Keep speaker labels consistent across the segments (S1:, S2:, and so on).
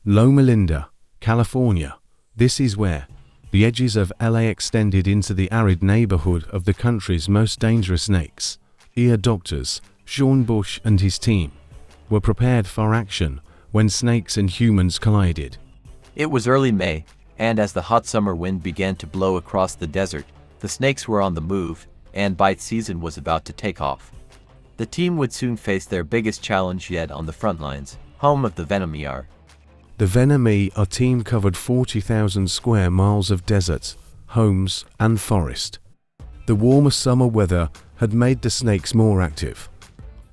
S1: Loma Linda, California. This is where the edges of LA extended into the arid neighborhood of the country's most dangerous snakes. Ear doctors, Sean Bush and his team, were prepared for action when snakes and humans collided.
S2: It was early May, and as the hot summer wind began to blow across the desert, the snakes were on the move, and bite season was about to take off. The team would soon face their biggest challenge yet on the front lines, home of the Venom ER.
S1: The Venom ER team covered 40,000 square miles of desert, homes, and forest. The warmer summer weather had made the snakes more active.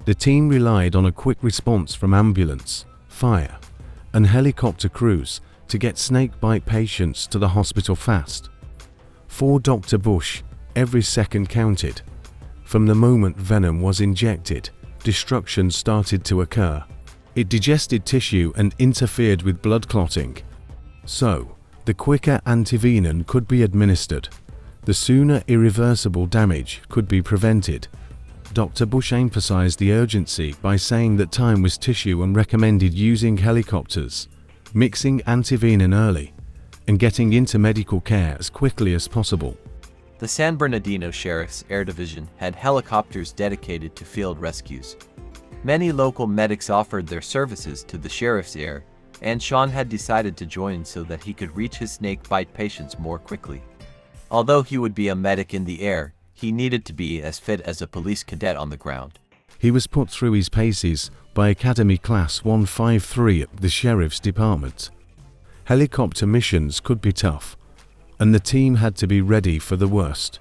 S1: The team relied on a quick response from ambulance, fire, and helicopter crews to get snakebite patients to the hospital fast. For Dr. Bush, every second counted. From the moment venom was injected, destruction started to occur. It digested tissue and interfered with blood clotting. So, the quicker antivenin could be administered, the sooner irreversible damage could be prevented. Dr. Bush emphasized the urgency by saying that time was tissue and recommended using helicopters, mixing antivenin early, and getting into medical care as quickly as possible.
S2: The San Bernardino Sheriff's Air Division had helicopters dedicated to field rescues. Many local medics offered their services to the Sheriff's Air, and Sean had decided to join so that he could reach his snake bite patients more quickly. Although he would be a medic in the air, he needed to be as fit as a police cadet on the ground.
S1: He was put through his paces by Academy Class 153 at the Sheriff's Department. Helicopter missions could be tough, and the team had to be ready for the worst.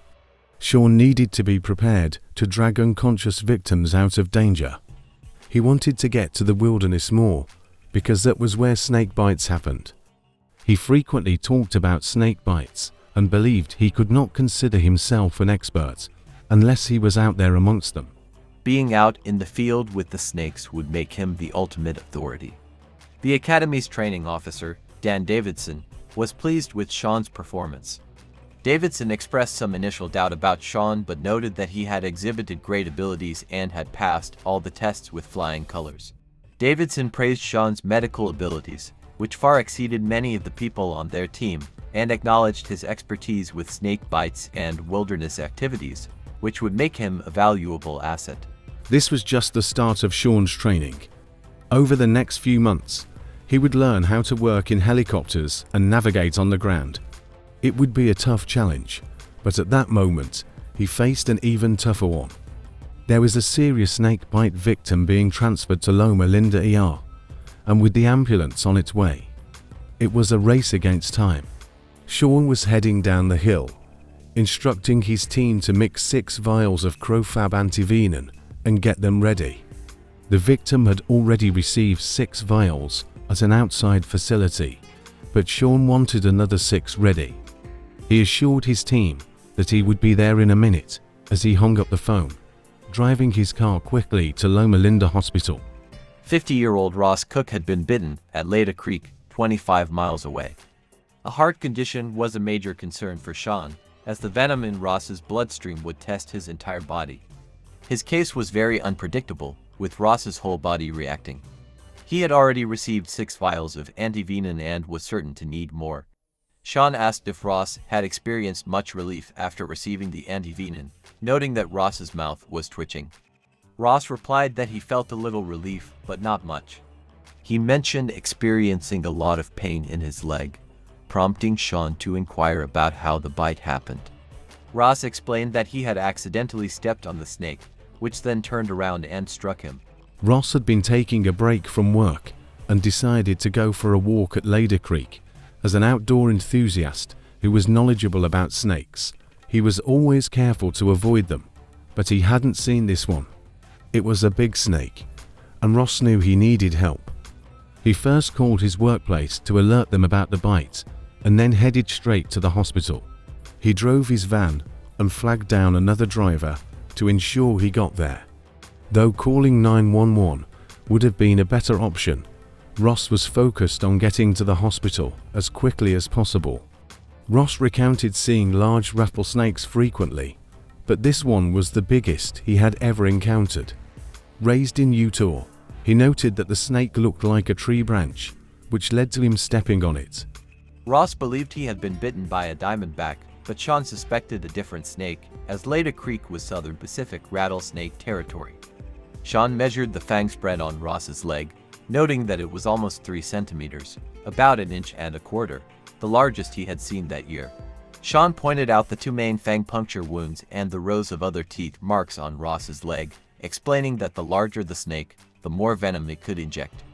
S1: Sean needed to be prepared to drag unconscious victims out of danger. He wanted to get to the wilderness more, because that was where snake bites happened. He frequently talked about snake bites and believed he could not consider himself an expert unless he was out there amongst them.
S2: Being out in the field with the snakes would make him the ultimate authority. The Academy's training officer, Dan Davidson, was pleased with Sean's performance. Davidson expressed some initial doubt about Sean but noted that he had exhibited great abilities and had passed all the tests with flying colors. Davidson praised Sean's medical abilities, which far exceeded many of the people on their team, and acknowledged his expertise with snake bites and wilderness activities, which would make him a valuable asset.
S1: This was just the start of Sean's training. Over the next few months, he would learn how to work in helicopters and navigate on the ground. It would be a tough challenge, but at that moment, he faced an even tougher one. There was a serious snake bite victim being transferred to Loma Linda ER, and with the ambulance on its way. It was a race against time. Sean was heading down the hill, instructing his team to mix 6 vials of Crofab antivenin and get them ready. The victim had already received 6 vials at an outside facility, but Sean wanted another 6 ready. He assured his team that he would be there in a minute as he hung up the phone, driving his car quickly to Loma Linda Hospital.
S2: 50-year-old Ross Cooke had been bitten at Leda Creek, 25 miles away. A heart condition was a major concern for Sean, as the venom in Ross's bloodstream would test his entire body. His case was very unpredictable, with Ross's whole body reacting. He had already received 6 vials of antivenin and was certain to need more. Sean asked if Ross had experienced much relief after receiving the antivenin, noting that Ross's mouth was twitching. Ross replied that he felt a little relief, but not much. He mentioned experiencing a lot of pain in his leg, prompting Sean to inquire about how the bite happened. Ross explained that he had accidentally stepped on the snake, which then turned around and struck him.
S1: Ross had been taking a break from work and decided to go for a walk at Leda Creek. As an outdoor enthusiast who was knowledgeable about snakes, he was always careful to avoid them, but he hadn't seen this one. It was a big snake, and Ross knew he needed help. He first called his workplace to alert them about the bite, and then headed straight to the hospital. He drove his van and flagged down another driver to ensure he got there. Though calling 911 would have been a better option, Ross was focused on getting to the hospital as quickly as possible. Ross recounted seeing large rattlesnakes frequently, but this one was the biggest he had ever encountered. Raised in Utah, he noted that the snake looked like a tree branch, which led to him stepping on it.
S2: Ross believed he had been bitten by a diamondback, but Sean suspected a different snake, as Leda Creek was Southern Pacific Rattlesnake territory. Sean measured the fang spread on Ross's leg, noting that it was almost 3 centimeters, about 1.25 inches, the largest he had seen that year. Sean pointed out the 2 main fang puncture wounds and the rows of other teeth marks on Ross's leg, explaining that the larger the snake, the more venom it could inject.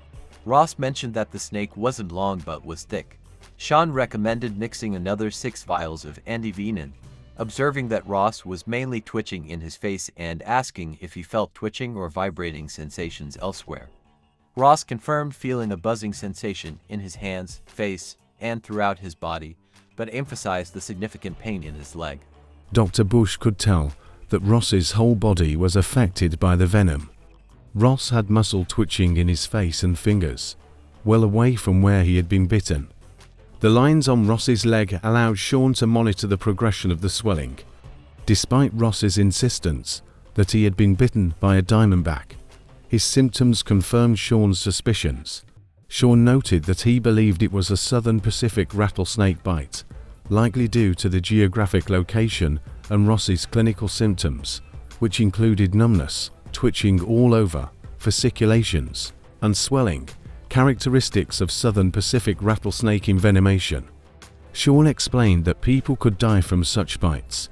S2: Ross mentioned that the snake wasn't long but was thick. Sean recommended mixing another 6 vials of Envenomation, observing that Ross was mainly twitching in his face and asking if he felt twitching or vibrating sensations elsewhere. Ross confirmed feeling a buzzing sensation in his hands, face, and throughout his body, but emphasized the significant pain in his leg.
S1: Dr. Bush could tell that Ross's whole body was affected by the venom. Ross had muscle twitching in his face and fingers, well away from where he had been bitten. The lines on Ross's leg allowed Sean to monitor the progression of the swelling. Despite Ross's insistence that he had been bitten by a diamondback, his symptoms confirmed Sean's suspicions. Sean noted that he believed it was a Southern Pacific rattlesnake bite, likely due to the geographic location and Ross's clinical symptoms, which included numbness, twitching all over, fasciculations, and swelling, characteristics of Southern Pacific rattlesnake envenomation. Sean explained that people could die from such bites,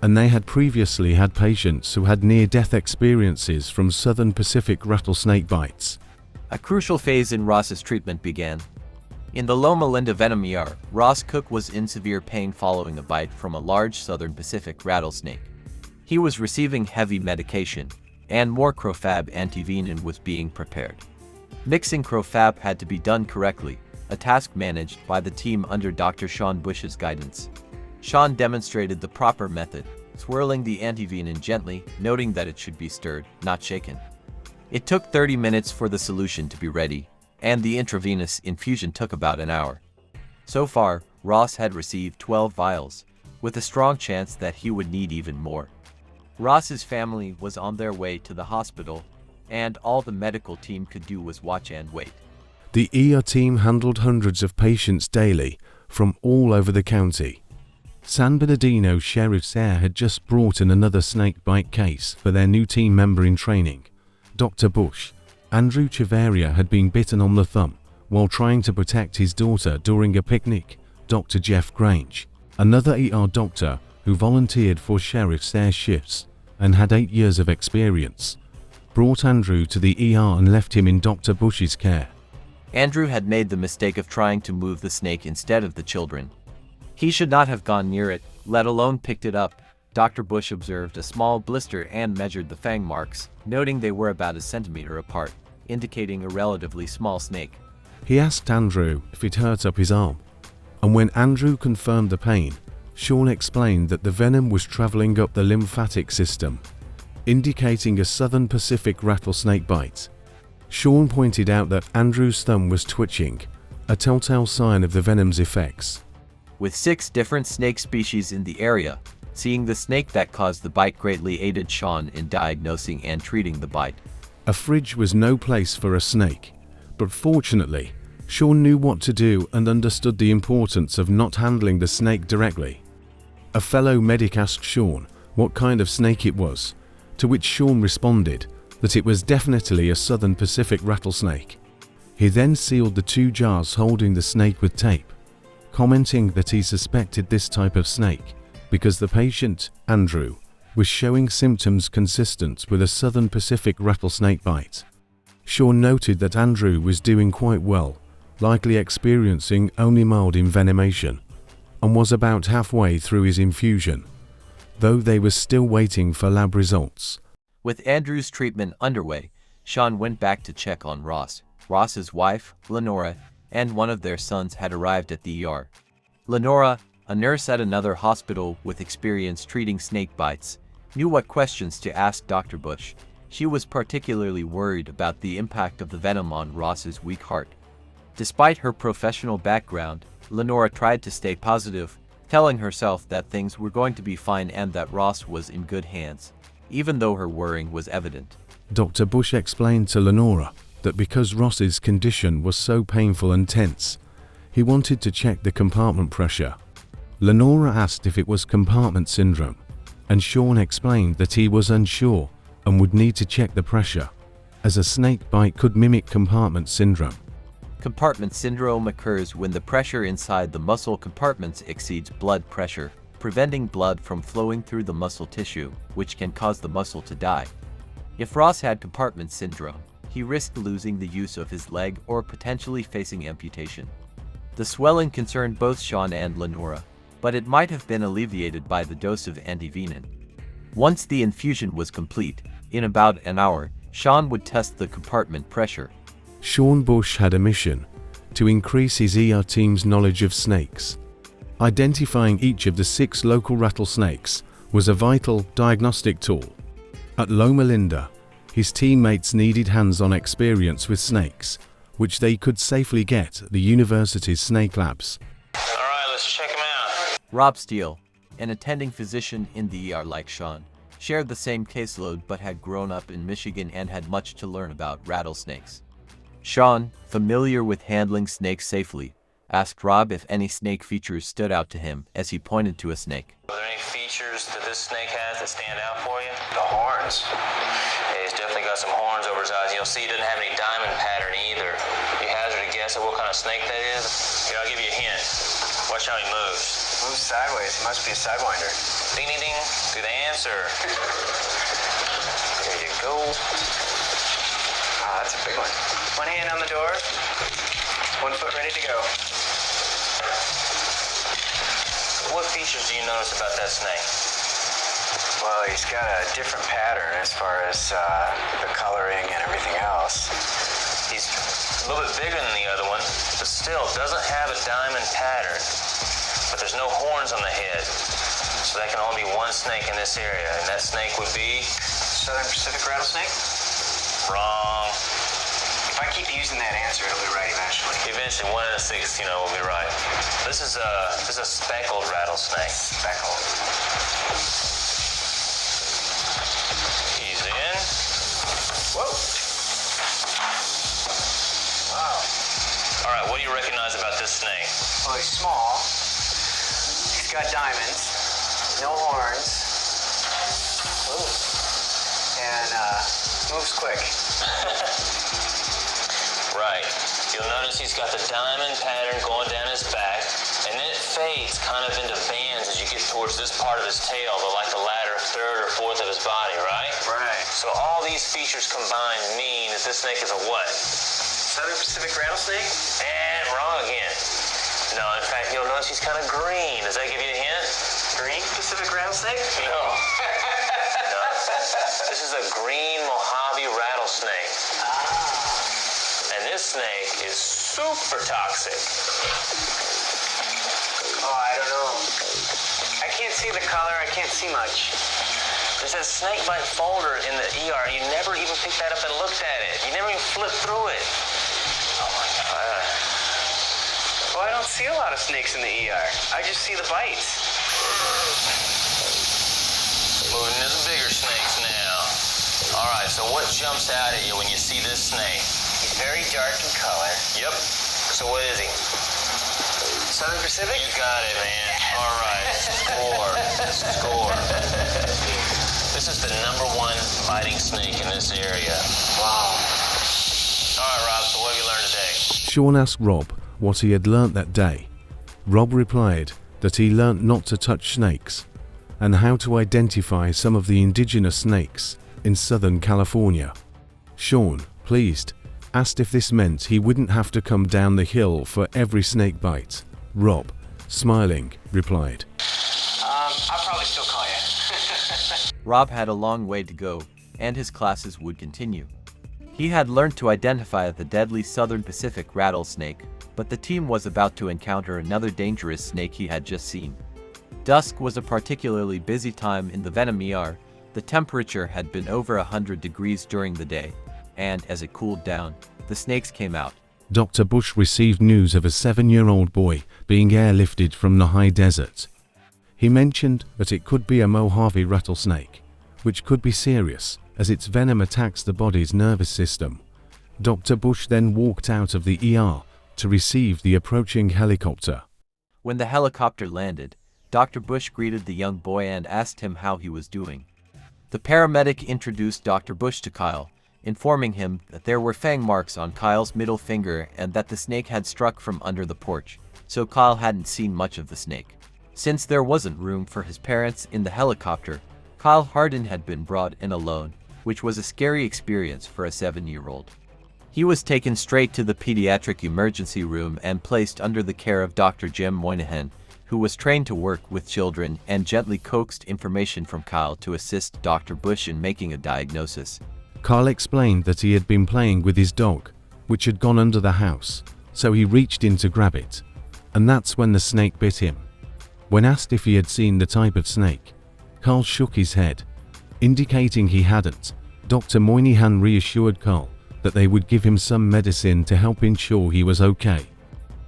S1: and they had previously had patients who had near-death experiences from Southern Pacific rattlesnake bites.
S2: A crucial phase in Ross's treatment began. In the Loma Linda Venom ER, Ross Cooke was in severe pain following a bite from a large Southern Pacific rattlesnake. He was receiving heavy medication, and more Crofab antivenin was being prepared. Mixing Crofab had to be done correctly, a task managed by the team under Dr. Sean Bush's guidance. Sean demonstrated the proper method, swirling the antivenin gently, noting that it should be stirred, not shaken. It took 30 minutes for the solution to be ready, and the intravenous infusion took about an hour. So far, Ross had received 12 vials, with a strong chance that he would need even more. Ross's family was on their way to the hospital, and all the medical team could do was watch and wait.
S1: The ER team handled hundreds of patients daily from all over the county. San Bernardino Sheriff's Air had just brought in another snake bite case for their new team member in training, Dr. Bush. Andrew Chavarria had been bitten on the thumb while trying to protect his daughter during a picnic. Dr. Jeff Grange, another ER doctor who volunteered for Sheriff's Air shifts and had 8 years of experience, brought Andrew to the ER and left him in Dr. Bush's care.
S2: Andrew had made the mistake of trying to move the snake instead of the children. He should not have gone near it, let alone picked it up. Dr. Bush observed a small blister and measured the fang marks, noting they were about 1 centimeter apart, indicating a relatively small snake.
S1: He asked Andrew if it hurt up his arm, and when Andrew confirmed the pain, Sean explained that the venom was traveling up the lymphatic system, indicating a Southern Pacific rattlesnake bite. Sean pointed out that Andrew's thumb was twitching, a telltale sign of the venom's effects.
S2: With 6 different snake species in the area, seeing the snake that caused the bite greatly aided Sean in diagnosing and treating the bite.
S1: A fridge was no place for a snake, but fortunately, Sean knew what to do and understood the importance of not handling the snake directly. A fellow medic asked Sean what kind of snake it was, to which Sean responded that it was definitely a Southern Pacific rattlesnake. He then sealed the 2 jars holding the snake with tape, commenting that he suspected this type of snake because the patient, Andrew, was showing symptoms consistent with a Southern Pacific rattlesnake bite. Sean noted that Andrew was doing quite well, likely experiencing only mild envenomation, and was about halfway through his infusion, though they were still waiting for lab results.
S2: With Andrew's treatment underway, Sean went back to check on Ross. Ross's wife, Lenora, and one of their sons had arrived at the ER. Lenora, a nurse at another hospital with experience treating snake bites, knew what questions to ask Dr. Bush. She was particularly worried about the impact of the venom on Ross's weak heart. Despite her professional background, Lenora tried to stay positive, telling herself that things were going to be fine and that Ross was in good hands, even though her worrying was evident.
S1: Dr. Bush explained to Lenora that because Ross's condition was so painful and tense, he wanted to check the compartment pressure. Lenora asked if it was compartment syndrome, and Sean explained that he was unsure and would need to check the pressure, as a snake bite could mimic compartment syndrome.
S2: Compartment syndrome occurs when the pressure inside the muscle compartments exceeds blood pressure, preventing blood from flowing through the muscle tissue, which can cause the muscle to die. If Ross had compartment syndrome, he risked losing the use of his leg or potentially facing amputation. The swelling concerned both Sean and Lenora, but it might have been alleviated by the dose of antivenin. Once the infusion was complete, in about an hour, Sean would test the compartment pressure.
S1: Sean Bush had a mission to increase his ER team's knowledge of snakes. Identifying each of the 6 local rattlesnakes was a vital diagnostic tool. At Loma Linda, his teammates needed hands-on experience with snakes, which they could safely get at the university's snake labs.
S3: Alright, let's check them out.
S2: Rob Steele, an attending physician in the ER like Sean, shared the same caseload but had grown up in Michigan and had much to learn about rattlesnakes. Sean, familiar with handling snakes safely, asked Rob if any snake features stood out to him as he pointed to a snake.
S3: Are there any features that this snake has that stand out for you? The horns. Yeah, he's definitely got some horns over his eyes. You'll see he doesn't have any diamond pattern either. You hazard a guess at what kind of snake that is? Here, I'll give you a hint. Watch how he moves.
S4: Moves sideways. He must be a sidewinder.
S3: Ding, ding, ding. Do the answer. There you go.
S4: Ah, that's a big one. One hand on the door. 1 foot ready to go.
S3: What features do you notice about that snake?
S4: Well, he's got a different pattern as far as the coloring and everything else.
S3: He's a little bit bigger than the other one, but still doesn't have a diamond pattern. But there's no horns on the head. So that can only be one snake in this area, and that snake would be...
S4: Southern Pacific Rattlesnake?
S3: Wrong.
S4: If I keep using that answer, it'll be right eventually.
S3: Eventually, 1 out of 6, will be right. This is a speckled rattlesnake.
S4: Speckled.
S3: He's in.
S4: Whoa. Wow.
S3: All right, what do you recognize about this snake?
S4: Well, he's small. He's got diamonds. No horns. Ooh. And moves quick.
S3: Right. You'll notice he's got the diamond pattern going down his back, and then it fades kind of into bands as you get towards this part of his tail, like the latter third or fourth of his body, right?
S4: Right.
S3: So all these features combined mean that this snake is a what?
S4: Southern Pacific Rattlesnake?
S3: And wrong again. No, in fact, you'll notice he's kind of green. Does that give you a hint?
S4: Green Pacific Rattlesnake?
S3: No. No. This is a green Mojave rattlesnake. And this snake is super toxic.
S4: Oh, I don't know. I can't see the color. I can't see much.
S3: There's a snake bite folder in the ER. You never even picked that up and looked at it. You never even flipped through it. Oh my God.
S4: Well, I don't see a lot of snakes in the ER. I just see the bites.
S3: Moving to the bigger snakes now. All right, so what jumps out at you when you see this snake?
S4: He's very dark in color.
S3: Yep. So what is he?
S4: Southern Pacific?
S3: You got it, man. All right. Score. Score. This is the #1 biting snake in this area.
S4: Wow.
S3: All right, Rob, so what have you learned today?
S1: Sean asked Rob what he had learnt that day. Rob replied that he learnt not to touch snakes and how to identify some of the indigenous snakes in Southern California. Sean, pleased, asked if this meant he wouldn't have to come down the hill for every snake bite. Rob, smiling, replied,
S4: I'll probably still call you.
S2: Rob had a long way to go, and his classes would continue. He had learned to identify the deadly Southern Pacific rattlesnake, but the team was about to encounter another dangerous snake he had just seen. Dusk was a particularly busy time in the Venom ER. The temperature had been over 100 degrees during the day, and as it cooled down, the snakes came out.
S1: Dr. Bush received news of a 7-year-old boy being airlifted from the high desert. He mentioned that it could be a Mojave rattlesnake, which could be serious as its venom attacks the body's nervous system, Dr. Bush then walked out of the ER to receive the approaching helicopter.
S2: When the helicopter landed, Dr. Bush greeted the young boy and asked him how he was doing. The paramedic introduced Dr. Bush to Kyle, informing him that there were fang marks on Kyle's middle finger and that the snake had struck from under the porch, so Kyle hadn't seen much of the snake. Since there wasn't room for his parents in the helicopter, Kyle Hardin had been brought in alone, which was a scary experience for a 7-year-old. He was taken straight to the pediatric emergency room and placed under the care of Dr. Jim Moynihan, who was trained to work with children and gently coaxed information from Kyle to assist Dr. Bush in making a diagnosis.
S1: Kyle explained that he had been playing with his dog, which had gone under the house, so he reached in to grab it, and that's when the snake bit him. When asked if he had seen the type of snake, Kyle shook his head, indicating he hadn't. Dr. Moynihan reassured Kyle that they would give him some medicine to help ensure he was okay.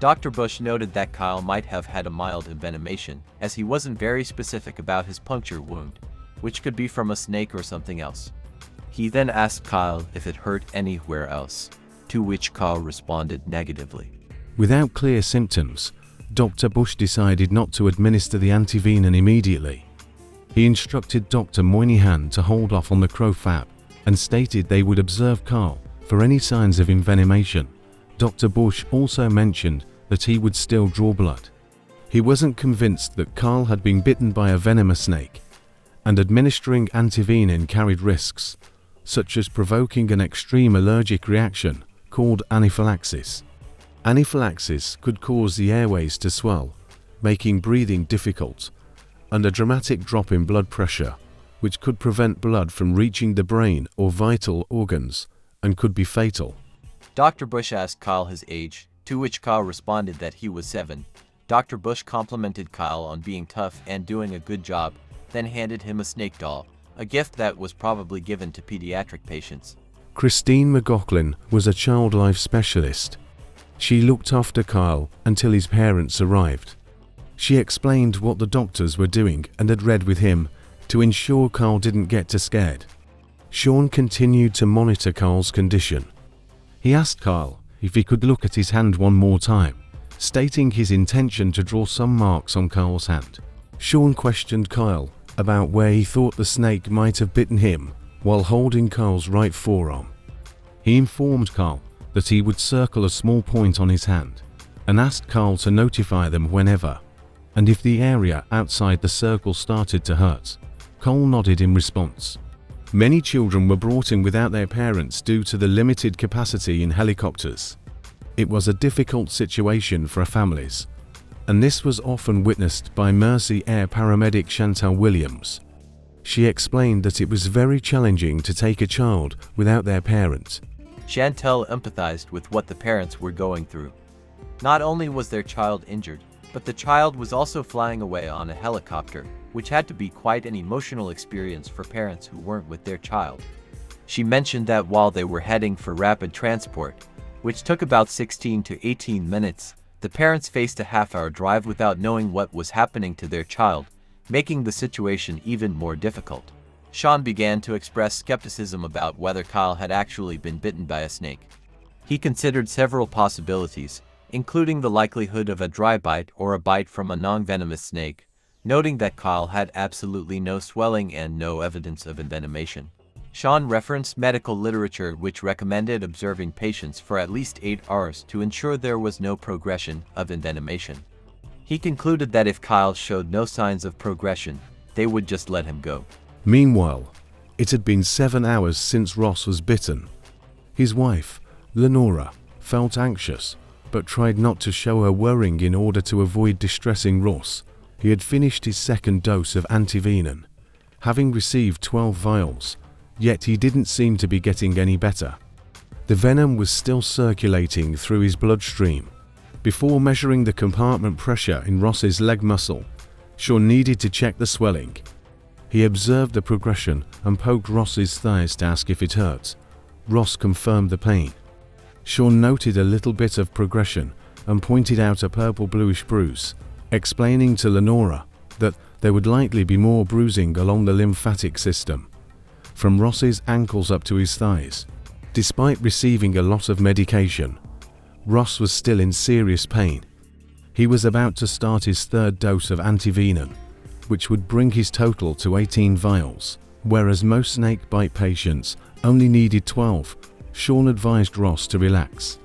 S2: Dr. Bush noted that Kyle might have had a mild envenomation, as he wasn't very specific about his puncture wound, which could be from a snake or something else. He then asked Kyle if it hurt anywhere else, to which Kyle responded negatively.
S1: Without clear symptoms, Dr. Bush decided not to administer the antivenin immediately. He instructed Dr. Moynihan to hold off on the crowfab and stated they would observe Kyle for any signs of envenomation. Dr. Bush also mentioned that he would still draw blood. He wasn't convinced that Kyle had been bitten by a venomous snake, and administering antivenin carried risks, such as provoking an extreme allergic reaction called anaphylaxis. Anaphylaxis could cause the airways to swell, making breathing difficult, and a dramatic drop in blood pressure, which could prevent blood from reaching the brain or vital organs, and could be fatal.
S2: Dr. Bush asked Kyle his age, to which Kyle responded that he was 7. Dr. Bush complimented Kyle on being tough and doing a good job, then handed him a snake doll, a gift that was probably given to pediatric patients.
S1: Christine McLaughlin was a child life specialist. She looked after Kyle until his parents arrived. She explained what the doctors were doing and had read with him to ensure Kyle didn't get too scared. Sean continued to monitor Kyle's condition. He asked Kyle if he could look at his hand one more time, stating his intention to draw some marks on Kyle's hand. Sean questioned Kyle about where he thought the snake might have bitten him while holding Kyle's right forearm. He informed Kyle that he would circle a small point on his hand and asked Kyle to notify them whenever, and if the area outside the circle started to hurt. Kyle nodded in response. Many children were brought in without their parents due to the limited capacity in helicopters. It was a difficult situation for families, and this was often witnessed by Mercy Air paramedic Chantal Williams. She explained that it was very challenging to take a child without their parent.
S2: Chantal empathized with what the parents were going through. Not only was their child injured, but the child was also flying away on a helicopter, which had to be quite an emotional experience for parents who weren't with their child. She mentioned that while they were heading for rapid transport, which took about 16 to 18 minutes, the parents faced a half-hour drive without knowing what was happening to their child, making the situation even more difficult. Sean began to express skepticism about whether Kyle had actually been bitten by a snake. He considered several possibilities, including the likelihood of a dry bite or a bite from a non-venomous snake, noting that Kyle had absolutely no swelling and no evidence of envenomation. Sean referenced medical literature which recommended observing patients for at least 8 hours to ensure there was no progression of envenomation. He concluded that if Kyle showed no signs of progression, they would just let him go.
S1: Meanwhile, it had been 7 hours since Ross was bitten. His wife, Lenora, felt anxious, but tried not to show her worrying in order to avoid distressing Ross. He had finished his second dose of antivenin, having received 12 vials, yet he didn't seem to be getting any better. The venom was still circulating through his bloodstream. Before measuring the compartment pressure in Ross's leg muscle, Sean needed to check the swelling. He observed the progression and poked Ross's thighs to ask if it hurt. Ross confirmed the pain. Sean noted a little bit of progression and pointed out a purple-bluish bruise, explaining to Lenora that there would likely be more bruising along the lymphatic system, from Ross's ankles up to his thighs. Despite receiving a lot of medication, Ross was still in serious pain. He was about to start his third dose of antivenom, which would bring his total to 18 vials, whereas most snake bite patients only needed 12. Sean advised Ross to relax.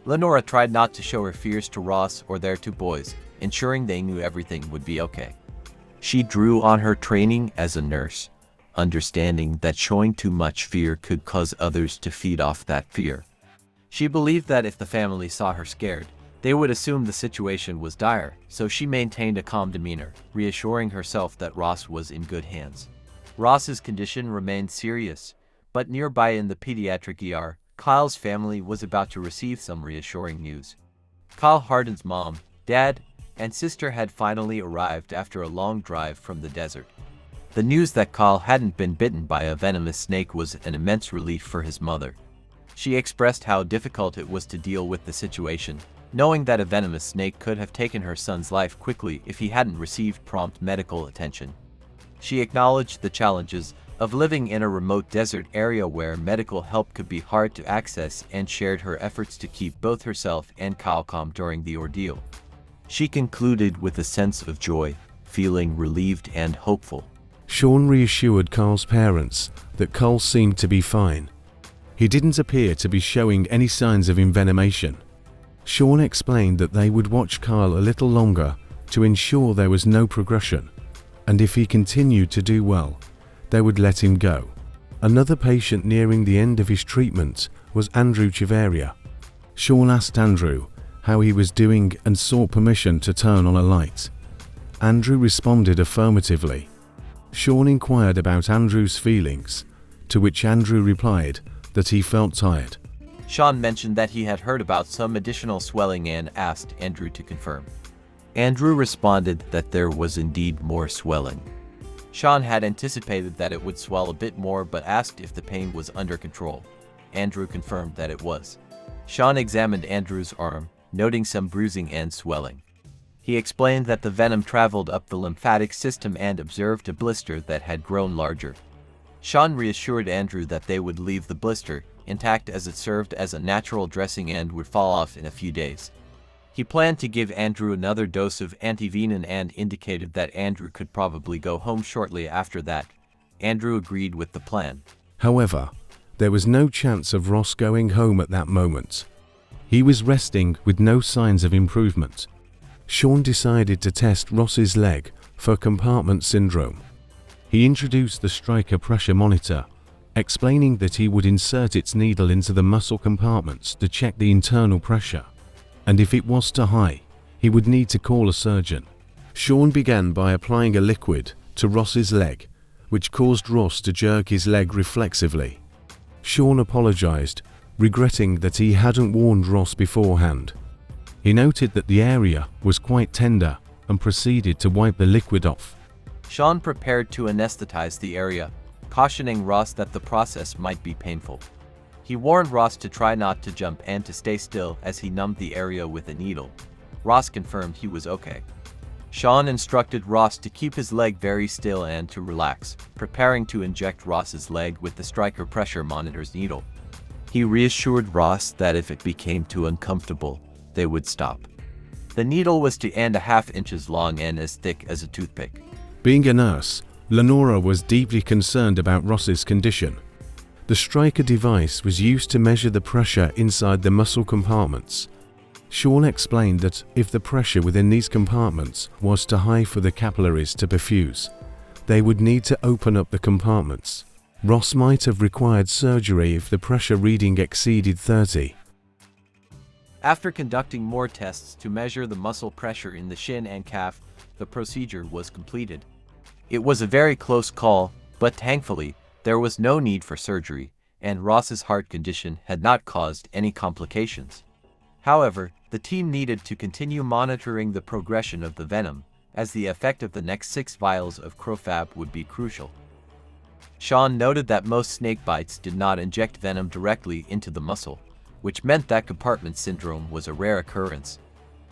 S2: Lenora tried not to show her fears to Ross or their two boys, ensuring they knew everything would be okay. She drew on her training as a nurse, understanding that showing too much fear could cause others to feed off that fear. She believed that if the family saw her scared, they would assume the situation was dire, so she maintained a calm demeanor, reassuring herself that Ross was in good hands. Ross's condition remained serious, but nearby in the pediatric ER, Kyle's family was about to receive some reassuring news. Kyle Hardin's mom, dad, and sister had finally arrived after a long drive from the desert. The news that Kyle hadn't been bitten by a venomous snake was an immense relief for his mother. She expressed how difficult it was to deal with the situation, knowing that a venomous snake could have taken her son's life quickly if he hadn't received prompt medical attention. She acknowledged the challenges of living in a remote desert area where medical help could be hard to access and shared her efforts to keep both herself and Kyle calm during the ordeal. She concluded with a sense of joy, feeling relieved and hopeful.
S1: Sean reassured Kyle's parents that Kyle seemed to be fine. He didn't appear to be showing any signs of envenomation. Sean explained that they would watch Kyle a little longer to ensure there was no progression, and if he continued to do well, they would let him go. Another patient nearing the end of his treatment was Andrew Chiveria. Sean asked Andrew how he was doing and sought permission to turn on a light. Andrew responded affirmatively. Sean inquired about Andrew's feelings, to which Andrew replied that he felt tired.
S2: Sean mentioned that he had heard about some additional swelling and asked Andrew to confirm. Andrew responded that there was indeed more swelling. Sean had anticipated that it would swell a bit more but asked if the pain was under control. Andrew confirmed that it was. Sean examined Andrew's arm, noting some bruising and swelling. He explained that the venom traveled up the lymphatic system and observed a blister that had grown larger. Sean reassured Andrew that they would leave the blister intact as it served as a natural dressing and would fall off in a few days. He planned to give Andrew another dose of antivenom and indicated that Andrew could probably go home shortly after that. Andrew agreed with the plan.
S1: However, there was no chance of Ross going home at that moment. He was resting with no signs of improvement. Sean decided to test Ross's leg for compartment syndrome. He introduced the striker pressure monitor, explaining that he would insert its needle into the muscle compartments to check the internal pressure, and if it was too high, he would need to call a surgeon. Sean began by applying a liquid to Ross's leg, which caused Ross to jerk his leg reflexively. Sean apologized, regretting that he hadn't warned Ross beforehand. He noted that the area was quite tender and proceeded to wipe the liquid off.
S2: Sean prepared to anesthetize the area, cautioning Ross that the process might be painful. He warned Ross to try not to jump and to stay still as he numbed the area with a needle. Ross confirmed he was okay. Sean instructed Ross to keep his leg very still and to relax, preparing to inject Ross's leg with the striker pressure monitor's needle. He reassured Ross that if it became too uncomfortable, they would stop. The needle was 2.5 inches long and as thick as a toothpick.
S1: Being a nurse, Lenora was deeply concerned about Ross's condition. The striker device was used to measure the pressure inside the muscle compartments. Sean explained that if the pressure within these compartments was too high for the capillaries to perfuse, they would need to open up the compartments. Ross might have required surgery if the pressure reading exceeded 30.
S2: After conducting more tests to measure the muscle pressure in the shin and calf, the procedure was completed. It was a very close call, but thankfully, there was no need for surgery, and Ross's heart condition had not caused any complications. However, the team needed to continue monitoring the progression of the venom, as the effect of the next 6 vials of Crofab would be crucial. Sean noted that most snake bites did not inject venom directly into the muscle, which meant that compartment syndrome was a rare occurrence.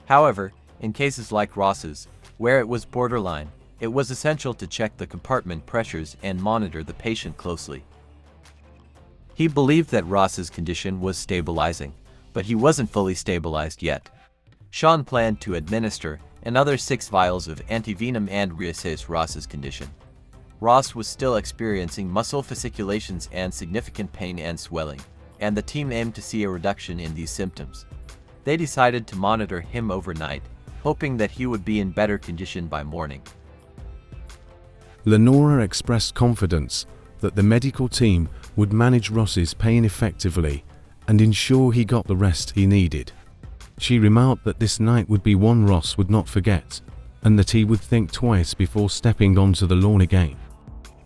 S2: However, in cases like Ross's, where it was borderline, it was essential to check the compartment pressures and monitor the patient closely. He believed that Ross's condition was stabilizing, but he wasn't fully stabilized yet. Sean planned to administer another 6 vials of antivenom and reassess Ross's condition. Ross was still experiencing muscle fasciculations and significant pain and swelling, and the team aimed to see a reduction in these symptoms. They decided to monitor him overnight, hoping that he would be in better condition by morning.
S1: Lenora expressed confidence that the medical team would manage Ross's pain effectively and ensure he got the rest he needed. She remarked that this night would be one Ross would not forget, and that he would think twice before stepping onto the lawn again.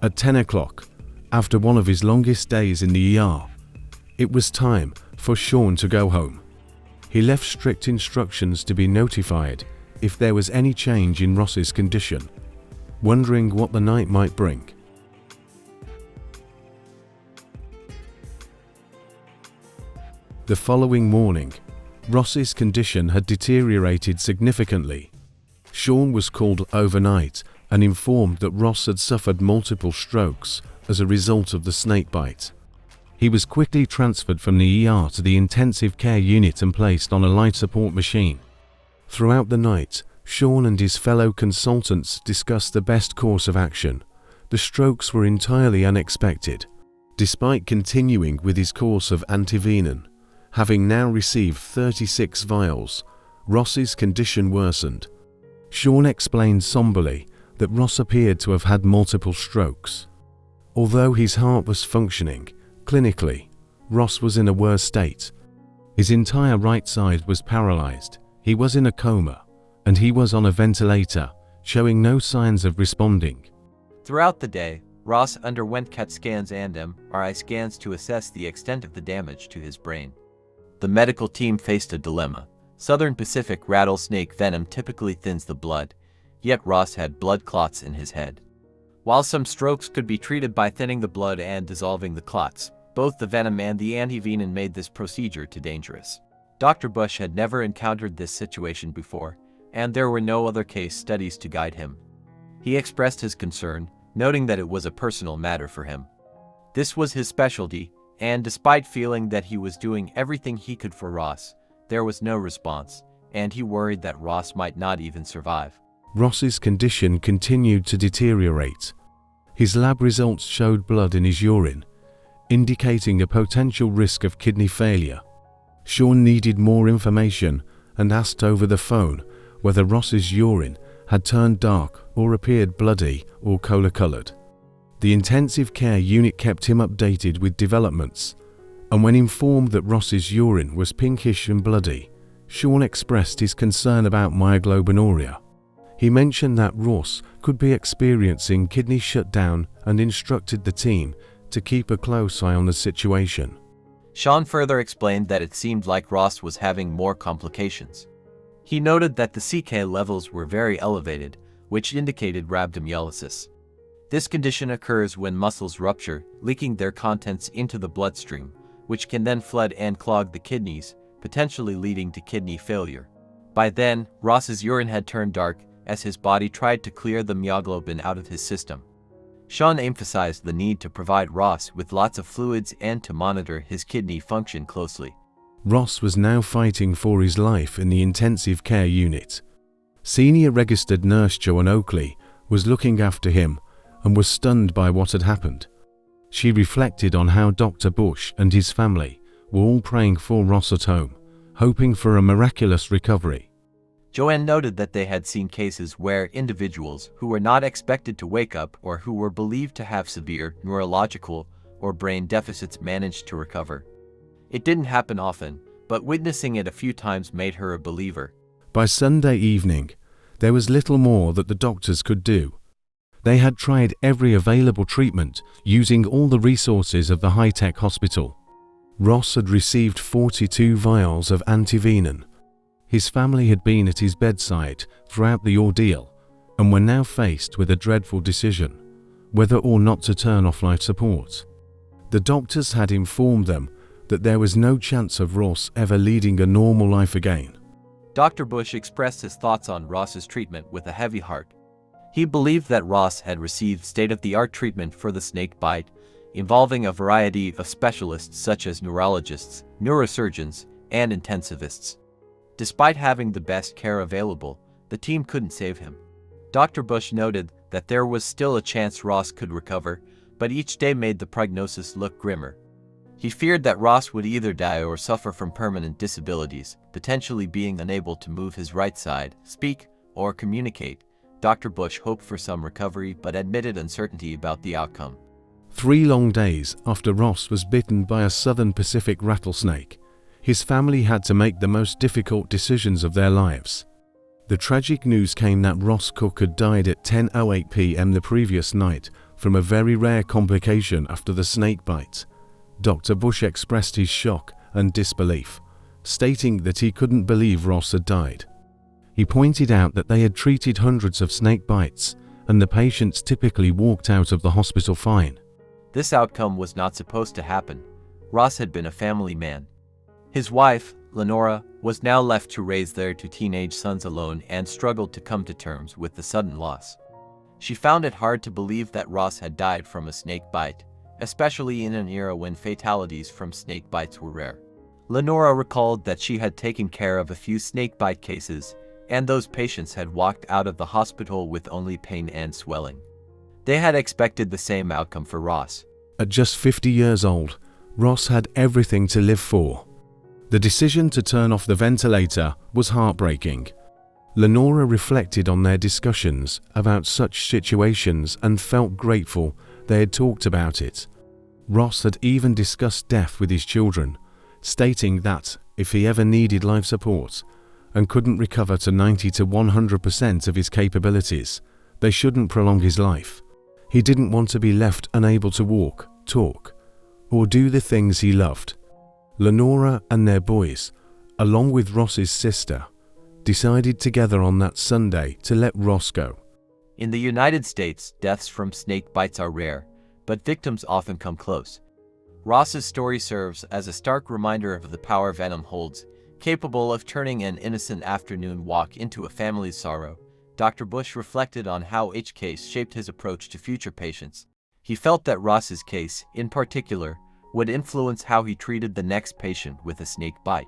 S1: At 10 o'clock, after one of his longest days in the ER, it was time for Sean to go home. He left strict instructions to be notified if there was any change in Ross's condition, wondering what the night might bring. The following morning, Ross's condition had deteriorated significantly. Sean was called overnight and informed that Ross had suffered multiple strokes as a result of the snake bite. He was quickly transferred from the ER to the intensive care unit and placed on a life support machine. Throughout the night, Sean and his fellow consultants discussed the best course of action. The strokes were entirely unexpected. Despite continuing with his course of antivenom, having now received 36 vials, Ross's condition worsened. Sean explained somberly that Ross appeared to have had multiple strokes. Although his heart was functioning, clinically, Ross was in a worse state. His entire right side was paralyzed, he was in a coma, and he was on a ventilator, showing no signs of responding.
S2: Throughout the day, Ross underwent CAT scans and MRI scans to assess the extent of the damage to his brain. The medical team faced a dilemma. Southern Pacific rattlesnake venom typically thins the blood, yet Ross had blood clots in his head. While some strokes could be treated by thinning the blood and dissolving the clots, both the venom and the antivenom made this procedure too dangerous. Dr. Bush had never encountered this situation before, and there were no other case studies to guide him. He expressed his concern, noting that it was a personal matter for him. This was his specialty, and despite feeling that he was doing everything he could for Ross, there was no response, and he worried that Ross might not even survive.
S1: Ross's condition continued to deteriorate. His lab results showed blood in his urine, indicating a potential risk of kidney failure. Sean needed more information and asked over the phone whether Ross's urine had turned dark or appeared bloody or cola-colored. The intensive care unit kept him updated with developments, and when informed that Ross's urine was pinkish and bloody, Sean expressed his concern about myoglobinuria. He mentioned that Ross could be experiencing kidney shutdown and instructed the team to keep a close eye on the situation.
S2: Sean further explained that it seemed like Ross was having more complications. He noted that the CK levels were very elevated, which indicated rhabdomyolysis. This condition occurs when muscles rupture, leaking their contents into the bloodstream, which can then flood and clog the kidneys, potentially leading to kidney failure. By then, Ross's urine had turned dark as his body tried to clear the myoglobin out of his system. Sean emphasized the need to provide Ross with lots of fluids and to monitor his kidney function closely.
S1: Ross was now fighting for his life in the intensive care unit. Senior registered nurse Joanne Oakley was looking after him and was stunned by what had happened. She reflected on how Dr. Bush and his family were all praying for Ross at home, hoping for a miraculous recovery.
S2: Joanne noted that they had seen cases where individuals who were not expected to wake up or who were believed to have severe neurological or brain deficits managed to recover. It didn't happen often, but witnessing it a few times made her a believer.
S1: By Sunday evening, there was little more that the doctors could do. They had tried every available treatment using all the resources of the high-tech hospital. Ross had received 42 vials of antivenom. His family had been at his bedside throughout the ordeal and were now faced with a dreadful decision, whether or not to turn off life support. The doctors had informed them that there was no chance of Ross ever leading a normal life again.
S2: Dr. Bush expressed his thoughts on Ross's treatment with a heavy heart. He believed that Ross had received state-of-the-art treatment for the snake bite, involving a variety of specialists such as neurologists, neurosurgeons, and intensivists. Despite having the best care available, the team couldn't save him. Dr. Bush noted that there was still a chance Ross could recover, but each day made the prognosis look grimmer. He feared that Ross would either die or suffer from permanent disabilities, potentially being unable to move his right side, speak, or communicate. Dr. Bush hoped for some recovery but admitted uncertainty about the outcome.
S1: 3 long days after Ross was bitten by a Southern Pacific rattlesnake, his family had to make the most difficult decisions of their lives. The tragic news came that Ross Cooke had died at 10:08 p.m. the previous night from a very rare complication after the snake bite. Dr. Bush expressed his shock and disbelief, stating that he couldn't believe Ross had died. He pointed out that they had treated hundreds of snake bites, and the patients typically walked out of the hospital fine.
S2: This outcome was not supposed to happen. Ross had been a family man. His wife, Lenora, was now left to raise their 2 teenage sons alone and struggled to come to terms with the sudden loss. She found it hard to believe that Ross had died from a snake bite, especially in an era when fatalities from snake bites were rare. Lenora recalled that she had taken care of a few snake bite cases, and those patients had walked out of the hospital with only pain and swelling. They had expected the same outcome for Ross.
S1: At just 50 years old, Ross had everything to live for. The decision to turn off the ventilator was heartbreaking. Lenora reflected on their discussions about such situations and felt grateful they had talked about it. Ross had even discussed death with his children, stating that if he ever needed life support and couldn't recover to 90 to 100% of his capabilities, they shouldn't prolong his life. He didn't want to be left unable to walk, talk, or do the things he loved. Lenora and their boys, along with Ross's sister, decided together on that Sunday to let Ross go.
S2: In the United States, deaths from snake bites are rare, but victims often come close. Ross's story serves as a stark reminder of the power Venom holds, capable of turning an innocent afternoon walk into a family's sorrow. Dr. Bush reflected on how each case shaped his approach to future patients. He felt that Ross's case, in particular, would influence how he treated the next patient with a snake bite.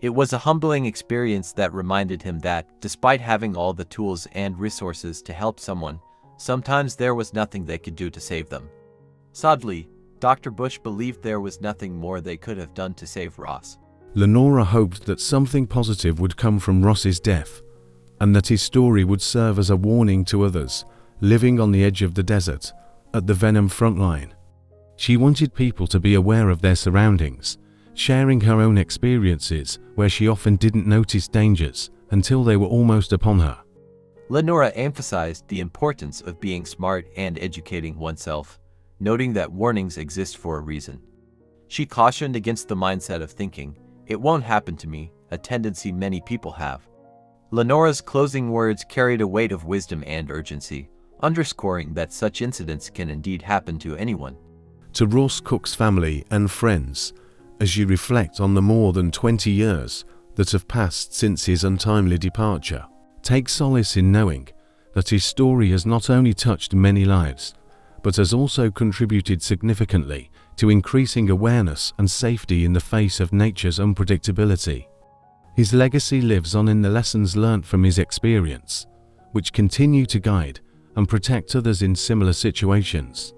S2: It was a humbling experience that reminded him that, despite having all the tools and resources to help someone, sometimes there was nothing they could do to save them. Sadly, Dr. Bush believed there was nothing more they could have done to save Ross.
S1: Lenora hoped that something positive would come from Ross's death, and that his story would serve as a warning to others living on the edge of the desert, at the Venom front line. She wanted people to be aware of their surroundings, sharing her own experiences where she often didn't notice dangers until they were almost upon her.
S2: Lenora emphasized the importance of being smart and educating oneself, noting that warnings exist for a reason. She cautioned against the mindset of thinking, "It won't happen to me," a tendency many people have. Lenora's closing words carried a weight of wisdom and urgency, underscoring that such incidents can indeed happen to anyone.
S1: To Ross Cooke's family and friends, as you reflect on the more than 20 years that have passed since his untimely departure, take solace in knowing that his story has not only touched many lives, but has also contributed significantly to increasing awareness and safety in the face of nature's unpredictability. His legacy lives on in the lessons learnt from his experience, which continue to guide and protect others in similar situations.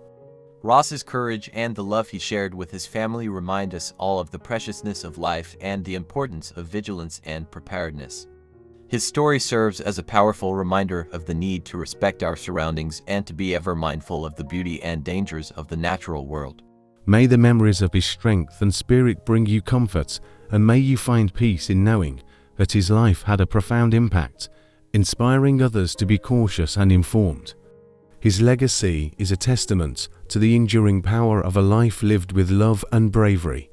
S2: Ross's courage and the love he shared with his family remind us all of the preciousness of life and the importance of vigilance and preparedness. His story serves as a powerful reminder of the need to respect our surroundings and to be ever mindful of the beauty and dangers of the natural world.
S1: May the memories of his strength and spirit bring you comfort, and may you find peace in knowing that his life had a profound impact, inspiring others to be cautious and informed. His legacy is a testament to the enduring power of a life lived with love and bravery.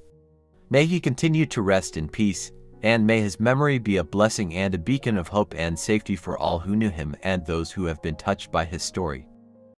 S2: May he continue to rest in peace, and may his memory be a blessing and a beacon of hope and safety for all who knew him and those who have been touched by his story.